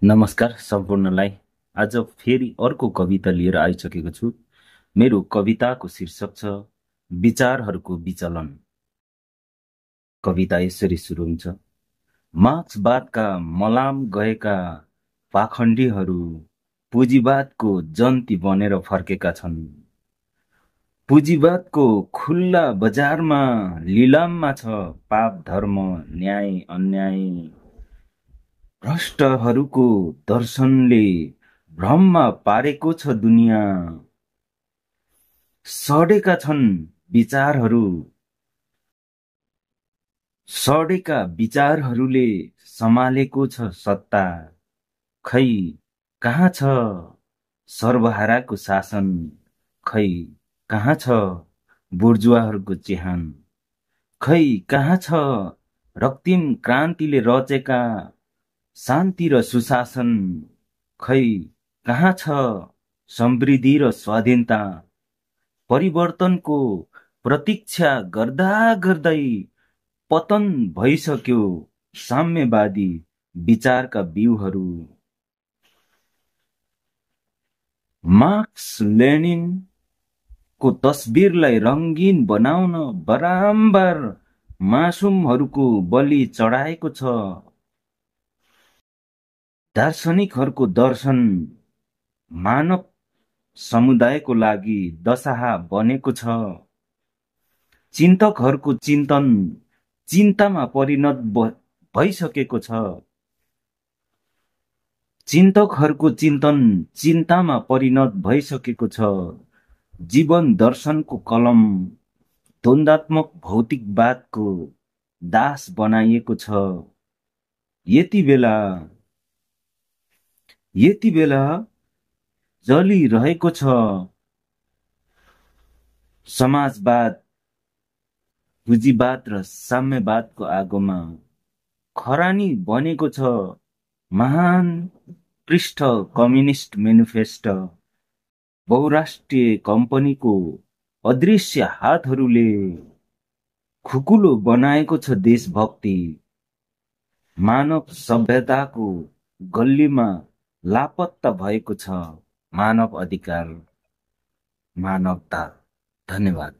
नमस्कार सम्पूर्णलाई। आज फेरि अर्को कविता लिएर आइसकेको छु। मेरो कविताको शीर्षक छ विचारहरूको विचलन। कविता यसरी सुरु हुन्छ। मार्क्सवादका मलाम गएका पाखण्डीहरू पुँजीवादको जन्ती बनेर फर्केका छन्। पुँजीवादको खुल्ला बजारमा लिलाममा छ पाप धर्म न्याय अन्याय। भ्रष्टहरूको दर्शनले भ्रममा पारेको छ दुनियाँ। सडेका छन् विचारहरू, सडेका विचारहरूले सम्हालेको छ सत्ता। खै कहाँ छ सर्वहाराको शासन, खै कहाँ छ बुर्जुवाहरूको चिहान, खै कहाँ छ रक्तिम क्रान्तिले रचेका शान्ति र सुशासन, खै कहाँ छ समृद्धि र स्वाधीनता। परिवर्तनको प्रतीक्षा गर्दा गर्दै पतन भइसक्यो साम्यवादी विचारका बिउहरू। मार्क्स लेनिनको तस्बिरलाई रङ्गीन बनाउन बारम्बार मासुमहरूको बलि चढाएको छ। दार्शनिकहरूको दर्शन मानव समुदायको लागि दशाहा बनेको छ। चिन्तकहरूको चिन्तन चिन्तामा परिणत भइसकेको छ। चिन्तकहरूको चिन्तन चिन्तामा परिणत भइसकेको छ। जीवन दर्शनको कलम द्वन्द्वात्मक भौतिकवादको दास बनाइएको छ। यति बेला जलिरहेको छ समाजवाद, पुँजीवाद र साम्यवादको आगोमा। खरानी बनेको छ महान पृष्ठ कम्युनिस्ट मेनिफेस्टो। बहुराष्ट्रिय कम्पनीको अदृश्य हातहरूले खुकुलो बनाएको छ देशभक्ति। मानव सभ्यताको गल्लीमा लापत्ता भएको छ मानव अधिकार, मानवता। धन्यवाद।